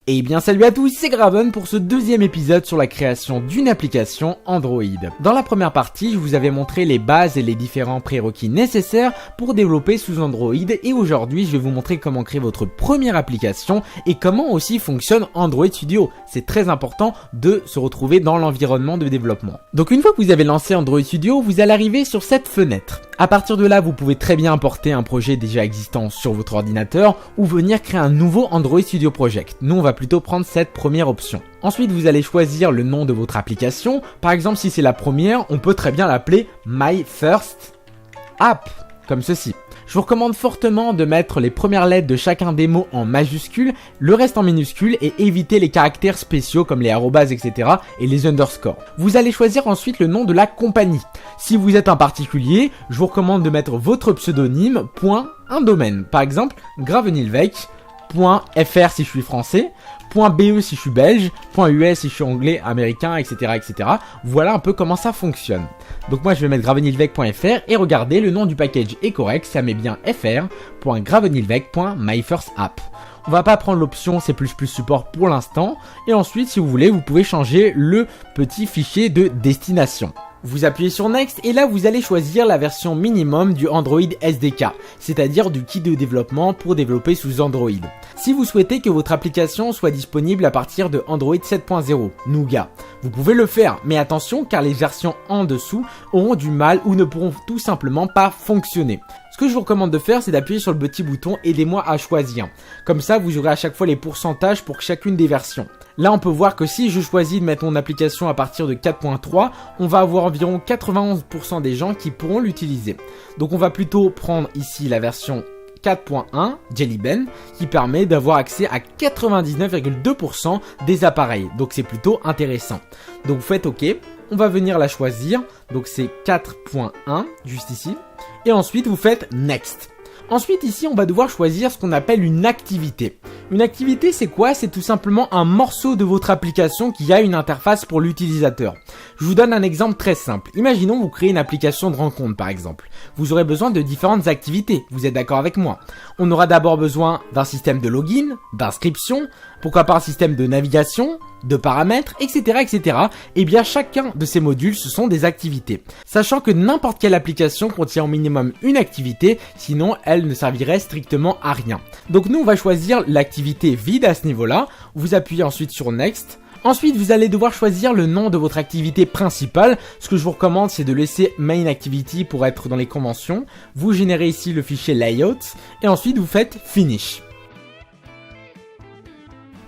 Et bien salut à tous, c'est Graven pour ce deuxième épisode sur la création d'une application Android. Dans la première partie, je vous avais montré les bases et les différents prérequis nécessaires pour développer sous Android et aujourd'hui je vais vous montrer comment créer votre première application et comment aussi fonctionne Android Studio. C'est très important de se retrouver dans l'environnement de développement. Donc une fois que vous avez lancé Android Studio, vous allez arriver sur cette fenêtre. À partir de là, vous pouvez très bien importer un projet déjà existant sur votre ordinateur ou venir créer un nouveau Android Studio Project. Nous, on va plutôt prendre cette première option. Ensuite, vous allez choisir le nom de votre application. Par exemple, si c'est la première, on peut très bien l'appeler My First App, comme ceci. Je vous recommande fortement de mettre les premières lettres de chacun des mots en majuscules, le reste en minuscules et éviter les caractères spéciaux comme les arrobas, etc. et les underscores. Vous allez choisir ensuite le nom de la compagnie. Si vous êtes un particulier, je vous recommande de mettre votre pseudonyme, un domaine. Par exemple, gravenilvec.fr si je suis français, .be si je suis belge, .us si je suis anglais, américain, etc., etc. Voilà un peu comment ça fonctionne. Donc moi je vais mettre gravenilvec.fr et regardez, le nom du package est correct, ça met bien fr.gravenilvec.myfirstapp. On va pas prendre l'option C++ support pour l'instant et ensuite si vous voulez vous pouvez changer le petit fichier de destination. Vous appuyez sur Next et là vous allez choisir la version minimum du Android SDK, c'est-à-dire du kit de développement pour développer sous Android. Si vous souhaitez que votre application soit disponible à partir de Android 7.0, Nougat, vous pouvez le faire, mais attention car les versions en dessous auront du mal ou ne pourront tout simplement pas fonctionner. Ce que je vous recommande de faire, c'est d'appuyer sur le petit bouton « Aidez-moi à choisir ». Comme ça, vous aurez à chaque fois les pourcentages pour chacune des versions. Là, on peut voir que si je choisis de mettre mon application à partir de 4.3, on va avoir environ 91% des gens qui pourront l'utiliser. Donc, on va plutôt prendre ici la version 4.1 Jelly Bean qui permet d'avoir accès à 99,2% des appareils. Donc, c'est plutôt intéressant. Donc, vous faites OK. On va venir la choisir. Donc, c'est 4.1 juste ici. Et ensuite, vous faites Next. Ensuite, ici, on va devoir choisir ce qu'on appelle une activité. Une activité, c'est quoi? C'est tout simplement un morceau de votre application qui a une interface pour l'utilisateur. Je vous donne un exemple très simple. Imaginons vous créez une application de rencontre par exemple. Vous aurez besoin de différentes activités. Vous êtes d'accord avec moi? On aura d'abord besoin d'un système de login, d'inscription, pourquoi pas un système de navigation, de paramètres, etc., etc. Et bien chacun de ces modules, ce sont des activités. Sachant que n'importe quelle application contient au minimum une activité, sinon elle ne servirait strictement à rien. Donc nous, on va choisir l'activité vide à ce niveau-là. Vous appuyez ensuite sur Next. Ensuite, vous allez devoir choisir le nom de votre activité principale. Ce que je vous recommande, c'est de laisser Main Activity pour être dans les conventions. Vous générez ici le fichier Layout et ensuite vous faites Finish.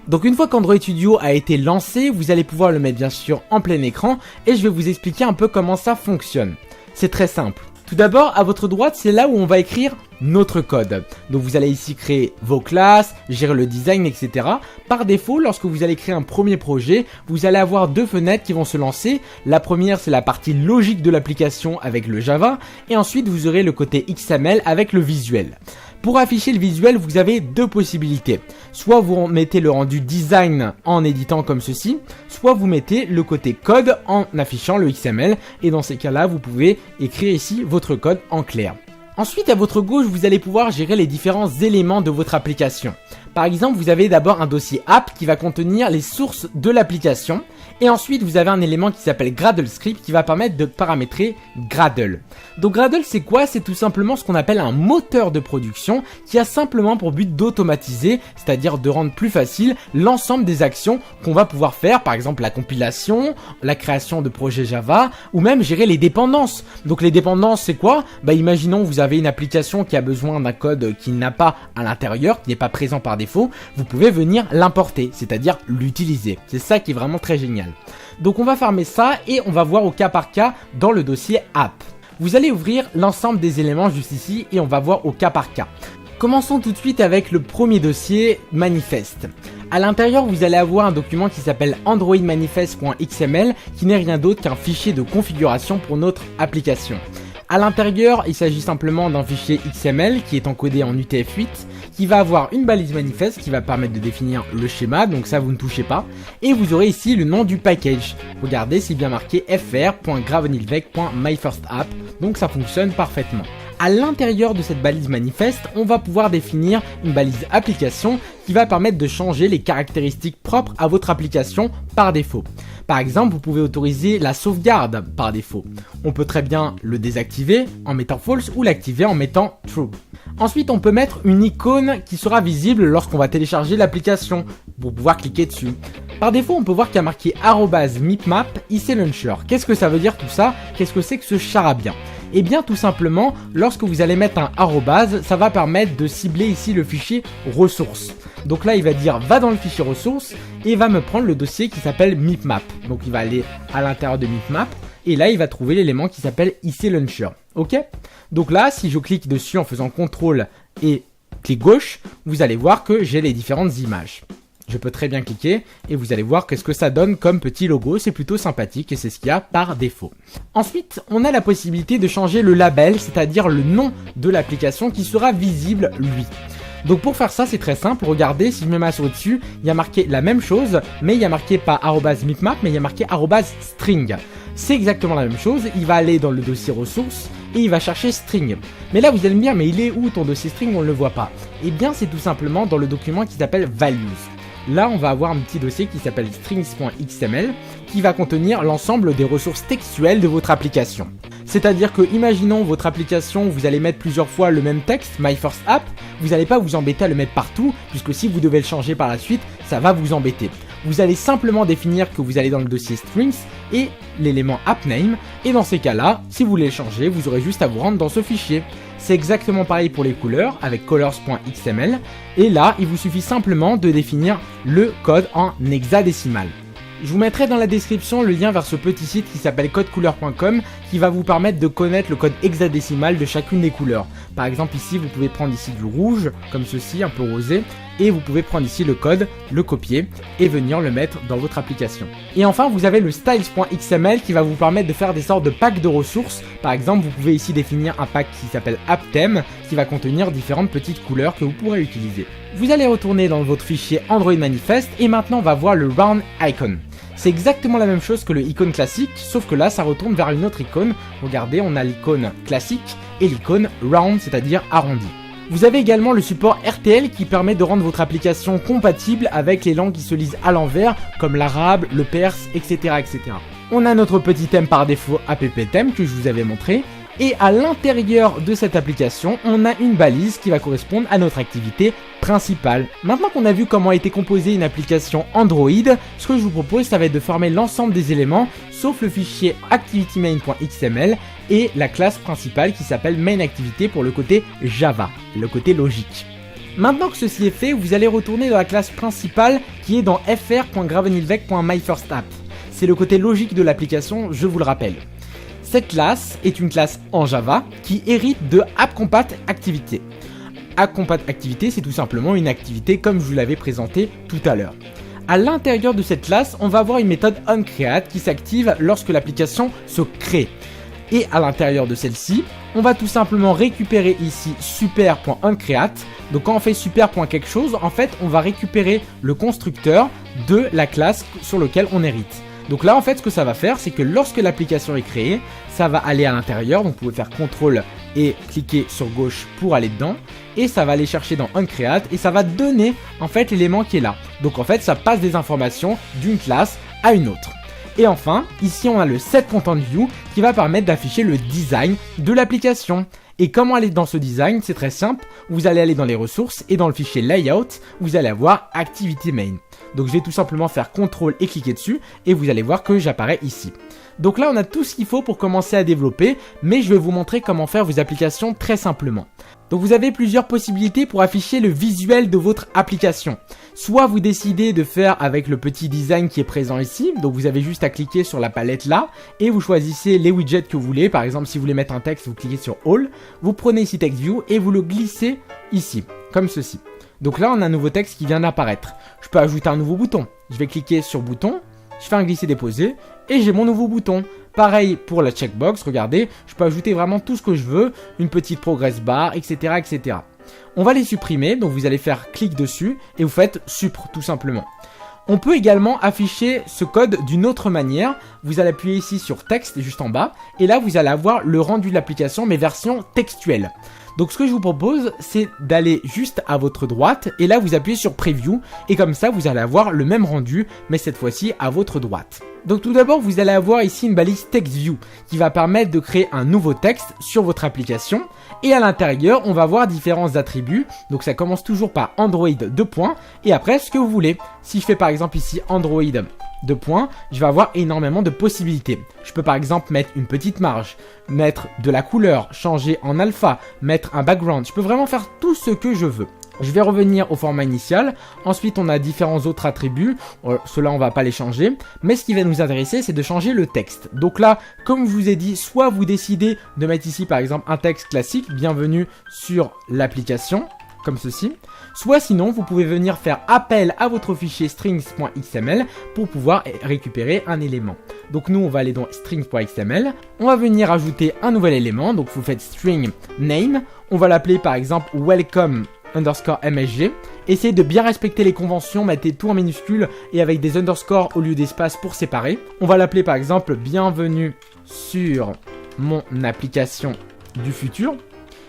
Donc une fois qu'Android Studio a été lancé, vous allez pouvoir le mettre bien sûr en plein écran et je vais vous expliquer un peu comment ça fonctionne. C'est très simple. Tout d'abord, à votre droite, c'est là où on va écrire notre code. Donc vous allez ici créer vos classes, gérer le design, etc. Par défaut, lorsque vous allez créer un premier projet, vous allez avoir deux fenêtres qui vont se lancer. La première, c'est la partie logique de l'application avec le Java. Et ensuite, vous aurez le côté XML avec le visuel. Pour afficher le visuel, vous avez deux possibilités. Soit vous mettez le rendu design en éditant comme ceci, soit vous mettez le côté code en affichant le XML. Et dans ces cas-là, vous pouvez écrire ici votre code en clair. Ensuite, à votre gauche, vous allez pouvoir gérer les différents éléments de votre application. Par exemple, vous avez d'abord un dossier app qui va contenir les sources de l'application. Et ensuite, vous avez un élément qui s'appelle Gradle Script qui va permettre de paramétrer Gradle. Donc Gradle, c'est quoi? C'est tout simplement ce qu'on appelle un moteur de production qui a simplement pour but d'automatiser, c'est-à-dire de rendre plus facile l'ensemble des actions qu'on va pouvoir faire. Par exemple, la compilation, la création de projets Java ou même gérer les dépendances. Donc les dépendances, c'est quoi? Imaginons vous avez une application qui a besoin d'un code qui n'a pas à l'intérieur, qui n'est pas présent par défaut. Vous pouvez venir l'importer, c'est-à-dire l'utiliser. C'est ça qui est vraiment très génial. Donc on va fermer ça et on va voir au cas par cas dans le dossier app. Vous allez ouvrir l'ensemble des éléments juste ici et on va voir au cas par cas. Commençons tout de suite avec le premier dossier manifeste. À l'intérieur, vous allez avoir un document qui s'appelle androidmanifest.xml qui n'est rien d'autre qu'un fichier de configuration pour notre application. À l'intérieur, il s'agit simplement d'un fichier XML qui est encodé en UTF-8 qui va avoir une balise manifeste qui va permettre de définir le schéma, donc ça vous ne touchez pas. Et vous aurez ici le nom du package. Regardez, c'est bien marqué fr.gravenilvec.myfirstapp, donc ça fonctionne parfaitement. À l'intérieur de cette balise manifeste, on va pouvoir définir une balise application qui va permettre de changer les caractéristiques propres à votre application par défaut. Par exemple, vous pouvez autoriser la sauvegarde par défaut. On peut très bien le désactiver en mettant false ou l'activer en mettant true. Ensuite, on peut mettre une icône qui sera visible lorsqu'on va télécharger l'application pour pouvoir cliquer dessus. Par défaut, on peut voir qu'il y a marqué @mipmap iclauncher. Qu'est-ce que ça veut dire tout ça? Qu'est-ce que c'est que ce charabia? Eh bien, tout simplement, lorsque vous allez mettre un arrobase, ça va permettre de cibler ici le fichier ressources. Donc là, il va dire va dans le fichier ressources et il va me prendre le dossier qui s'appelle mipmap. Donc il va aller à l'intérieur de mipmap et là, il va trouver l'élément qui s'appelle iclauncher. Ok? Donc là, si je clique dessus en faisant CTRL et clic gauche, vous allez voir que j'ai les différentes images. Je peux très bien cliquer et vous allez voir qu'est-ce que ça donne comme petit logo, c'est plutôt sympathique et c'est ce qu'il y a par défaut. Ensuite, on a la possibilité de changer le label, c'est-à-dire le nom de l'application qui sera visible lui. Donc pour faire ça, c'est très simple, regardez, si je mets ma souris dessus, il y a marqué la même chose, mais il y a marqué pas @mipmap, mais il y a marqué @string. C'est exactement la même chose, il va aller dans le dossier ressources et il va chercher string. Mais là vous allez me dire, mais il est où ton dossier string, on ne le voit pas? Eh bien c'est tout simplement dans le document qui s'appelle values. Là, on va avoir un petit dossier qui s'appelle strings.xml qui va contenir l'ensemble des ressources textuelles de votre application. C'est-à-dire que, imaginons votre application, vous allez mettre plusieurs fois le même texte, My First App, vous n'allez pas vous embêter à le mettre partout, puisque si vous devez le changer par la suite, ça va vous embêter. Vous allez simplement définir que vous allez dans le dossier strings et l'élément appname, et dans ces cas-là, si vous voulez le changer, vous aurez juste à vous rendre dans ce fichier. C'est exactement pareil pour les couleurs avec colors.xml et là il vous suffit simplement de définir le code en hexadécimal. Je vous mettrai dans la description le lien vers ce petit site qui s'appelle codecouleur.com qui va vous permettre de connaître le code hexadécimal de chacune des couleurs. Par exemple ici vous pouvez prendre ici du rouge comme ceci, un peu rosé, et vous pouvez prendre ici le code, le copier et venir le mettre dans votre application. Et enfin vous avez le styles.xml qui va vous permettre de faire des sortes de packs de ressources. Par exemple vous pouvez ici définir un pack qui s'appelle apptheme qui va contenir différentes petites couleurs que vous pourrez utiliser. Vous allez retourner dans votre fichier Android Manifest et maintenant on va voir le round icon. C'est exactement la même chose que le icône classique, sauf que là ça retourne vers une autre icône. Regardez, on a l'icône classique et l'icône round, c'est-à-dire arrondi. Vous avez également le support RTL qui permet de rendre votre application compatible avec les langues qui se lisent à l'envers, comme l'arabe, le perse, etc., etc. On a notre petit thème par défaut app-theme que je vous avais montré. Et à l'intérieur de cette application, on a une balise qui va correspondre à notre activité principale. Maintenant qu'on a vu comment a été composée une application Android, ce que je vous propose, ça va être de former l'ensemble des éléments, sauf le fichier activitymain.xml et la classe principale qui s'appelle mainActivité pour le côté Java, le côté logique. Maintenant que ceci est fait, vous allez retourner dans la classe principale qui est dans fr.gravenilvec.myfirstapp. C'est le côté logique de l'application, je vous le rappelle. Cette classe est une classe en Java qui hérite de AppCompatActivité. AppCompatActivité, c'est tout simplement une activité comme je vous l'avais présenté tout à l'heure. À l'intérieur de cette classe, on va avoir une méthode onCreate qui s'active lorsque l'application se crée. Et à l'intérieur de celle-ci, on va tout simplement récupérer ici super.onCreate. Donc quand on fait super.quelque chose, en fait, on va récupérer le constructeur de la classe sur lequel on hérite. Donc là en fait ce que ça va faire c'est que lorsque l'application est créée, ça va aller à l'intérieur, donc vous pouvez faire CTRL et cliquer sur gauche pour aller dedans, et ça va aller chercher dans onCreate et ça va donner en fait l'élément qui est là. Donc en fait ça passe des informations d'une classe à une autre. Et enfin, ici on a le setContentView qui va permettre d'afficher le design de l'application. Et comment aller dans ce design? C'est très simple, vous allez aller dans les ressources et dans le fichier Layout, vous allez avoir ActivityMain. Donc je vais tout simplement faire CTRL et cliquer dessus et vous allez voir que j'apparais ici. Donc là on a tout ce qu'il faut pour commencer à développer, mais je vais vous montrer comment faire vos applications très simplement. Donc vous avez plusieurs possibilités pour afficher le visuel de votre application. Soit vous décidez de faire avec le petit design qui est présent ici, donc vous avez juste à cliquer sur la palette là, et vous choisissez les widgets que vous voulez. Par exemple si vous voulez mettre un texte, vous cliquez sur All, vous prenez ici Text View et vous le glissez ici, comme ceci. Donc là on a un nouveau texte qui vient d'apparaître. Je peux ajouter un nouveau bouton, je vais cliquer sur bouton, je fais un glisser-déposer et j'ai mon nouveau bouton. Pareil pour la checkbox, regardez, je peux ajouter vraiment tout ce que je veux, une petite progress bar, etc., etc. On va les supprimer, donc vous allez faire clic dessus et vous faites supr tout simplement. On peut également afficher ce code d'une autre manière. Vous allez appuyer ici sur texte juste en bas et là vous allez avoir le rendu de l'application mais version textuelle. Donc ce que je vous propose, c'est d'aller juste à votre droite et là vous appuyez sur Preview et comme ça vous allez avoir le même rendu mais cette fois-ci à votre droite. Donc tout d'abord vous allez avoir ici une balise TextView qui va permettre de créer un nouveau texte sur votre application et à l'intérieur on va avoir différents attributs. Donc ça commence toujours par Android 2 points et après ce que vous voulez. Si je fais par exemple ici Android 2 points, je vais avoir énormément de possibilités. Je peux par exemple mettre une petite marge, mettre de la couleur, changer en alpha, mettre un background. Je peux vraiment faire tout ce que je veux. Je vais revenir au format initial. Ensuite, on a différents autres attributs. Ceux-là, on va pas les changer. Mais ce qui va nous intéresser, c'est de changer le texte. Donc là, comme je vous ai dit, soit vous décidez de mettre ici, par exemple, un texte classique, bienvenue sur l'application, comme ceci. Soit sinon, vous pouvez venir faire appel à votre fichier strings.xml pour pouvoir récupérer un élément. Donc nous, on va aller dans strings.xml. On va venir ajouter un nouvel élément. Donc vous faites string name. On va l'appeler par exemple welcome_msg. Essayez de bien respecter les conventions, mettez tout en minuscules et avec des underscores au lieu d'espace pour séparer. On va l'appeler par exemple bienvenue sur mon application du futur.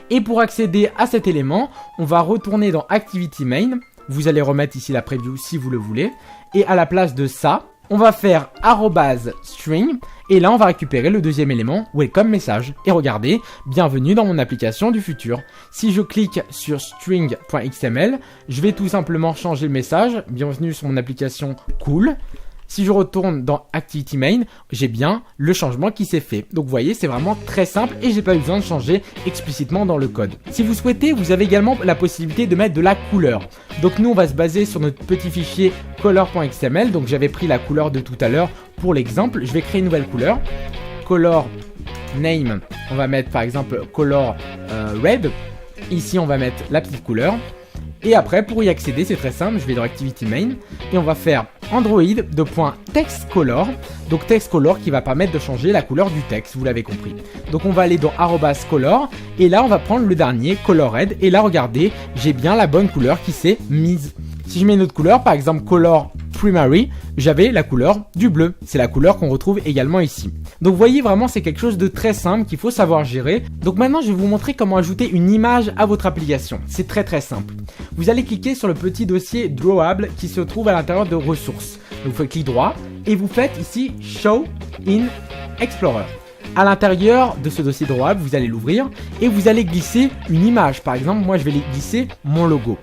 Et pour accéder à cet élément, on va retourner dans Activity Main. Vous allez remettre ici la preview si vous le voulez. Et à la place de ça, on va faire @string. Et là, on va récupérer le deuxième élément, welcome message. Et regardez, bienvenue dans mon application du futur. Si je clique sur string.xml, je vais tout simplement changer le message. Bienvenue sur mon application cool. Si je retourne dans Activity Main, j'ai bien le changement qui s'est fait. Donc vous voyez, c'est vraiment très simple et j'ai pas eu besoin de changer explicitement dans le code. Si vous souhaitez, vous avez également la possibilité de mettre de la couleur. Donc nous, on va se baser sur notre petit fichier color.xml. Donc j'avais pris la couleur de tout à l'heure pour l'exemple. Je vais créer une nouvelle couleur. Color name, on va mettre par exemple color red. Ici, on va mettre la petite couleur. Et après, pour y accéder, c'est très simple, je vais dans Activity Main et on va faire Android .textColor. Donc textColor qui va permettre de changer la couleur du texte, vous l'avez compris. Donc on va aller dans @color et là on va prendre le dernier, color red. Et là regardez, j'ai bien la bonne couleur qui s'est mise. Si je mets une autre couleur, par exemple color primary, j'avais la couleur du bleu. C'est la couleur qu'on retrouve également ici. Donc vous voyez vraiment c'est quelque chose de très simple qu'il faut savoir gérer. Donc maintenant je vais vous montrer comment ajouter une image à votre application. C'est très très simple. Vous allez cliquer sur le petit dossier drawable qui se trouve à l'intérieur de ressources. Donc vous faites clic droit et vous faites ici Show in Explorer. À l'intérieur de ce dossier drawable, vous allez l'ouvrir et vous allez glisser une image. Par exemple, moi je vais glisser mon logo.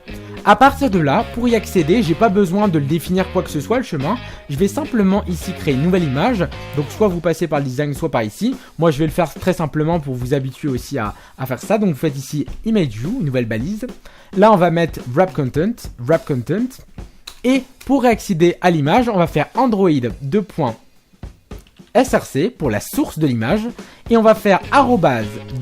À partir de là, pour y accéder, j'ai pas besoin de le définir quoi que ce soit le chemin. Je vais simplement ici créer une nouvelle image. Donc soit vous passez par le design, soit par ici. Moi je vais le faire très simplement pour vous habituer aussi à faire ça. Donc vous faites ici Image View, une nouvelle balise. Là on va mettre Wrap Content. Et pour accéder à l'image, on va faire Android .src pour la source de l'image et on va faire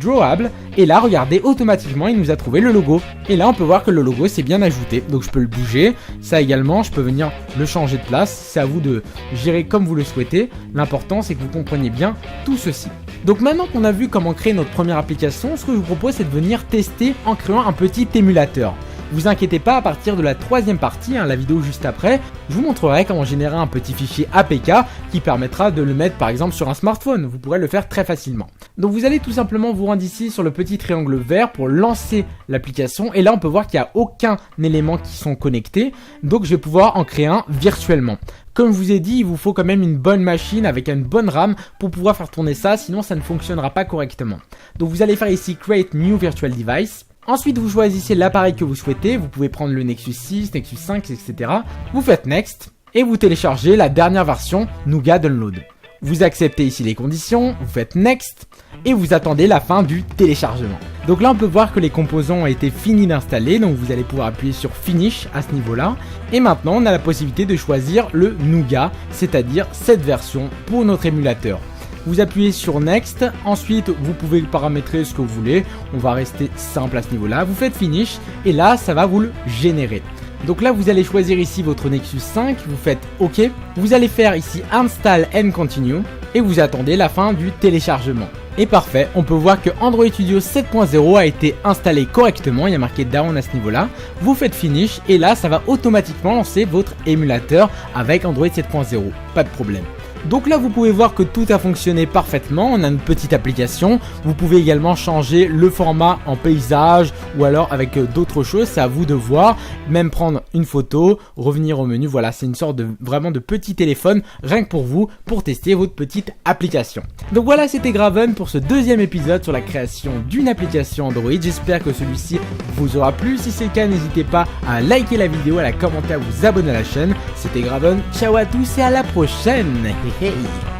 @drawable et là regardez automatiquement il nous a trouvé le logo et là on peut voir que le logo s'est bien ajouté, donc je peux le bouger, ça également je peux venir le changer de place, c'est à vous de gérer comme vous le souhaitez, l'important c'est que vous compreniez bien tout ceci. Donc maintenant qu'on a vu comment créer notre première application, ce que je vous propose c'est de venir tester en créant un petit émulateur. Vous inquiétez pas, à partir de la troisième partie, la vidéo juste après, je vous montrerai comment générer un petit fichier APK qui permettra de le mettre par exemple sur un smartphone. Vous pourrez le faire très facilement. Donc vous allez tout simplement vous rendre ici sur le petit triangle vert pour lancer l'application. Et là on peut voir qu'il n'y a aucun élément qui sont connectés. Donc je vais pouvoir en créer un virtuellement. Comme je vous ai dit, il vous faut quand même une bonne machine avec une bonne RAM pour pouvoir faire tourner ça, sinon ça ne fonctionnera pas correctement. Donc vous allez faire ici Create New Virtual Device. Ensuite, vous choisissez l'appareil que vous souhaitez. Vous pouvez prendre le Nexus 6, Nexus 5, etc. Vous faites Next et vous téléchargez la dernière version Nougat Download. Vous acceptez ici les conditions, vous faites Next et vous attendez la fin du téléchargement. Donc là, on peut voir que les composants ont été finis d'installer. Donc vous allez pouvoir appuyer sur Finish à ce niveau-là. Et maintenant, on a la possibilité de choisir le Nougat, c'est-à-dire cette version pour notre émulateur. Vous appuyez sur Next, ensuite vous pouvez paramétrer ce que vous voulez, on va rester simple à ce niveau-là, vous faites Finish et là ça va vous le générer. Donc là vous allez choisir ici votre Nexus 5, vous faites OK, vous allez faire ici Install and Continue et vous attendez la fin du téléchargement. Et parfait, on peut voir que Android Studio 7.0 a été installé correctement, il y a marqué down à ce niveau-là. Vous faites finish et là ça va automatiquement lancer votre émulateur avec Android 7.0, pas de problème. Donc là vous pouvez voir que tout a fonctionné parfaitement, on a une petite application, vous pouvez également changer le format en paysage ou alors avec d'autres choses, c'est à vous de voir, même prendre une photo, revenir au menu, voilà c'est une sorte de vraiment de petit téléphone rien que pour vous, pour tester votre petite application. Donc voilà, c'était Graven pour ce deuxième épisode sur la création d'une application Android, j'espère que celui-ci vous aura plu, si c'est le cas n'hésitez pas à liker la vidéo, à la commenter, à vous abonner à la chaîne, c'était Graven, ciao à tous et à la prochaine. Hey.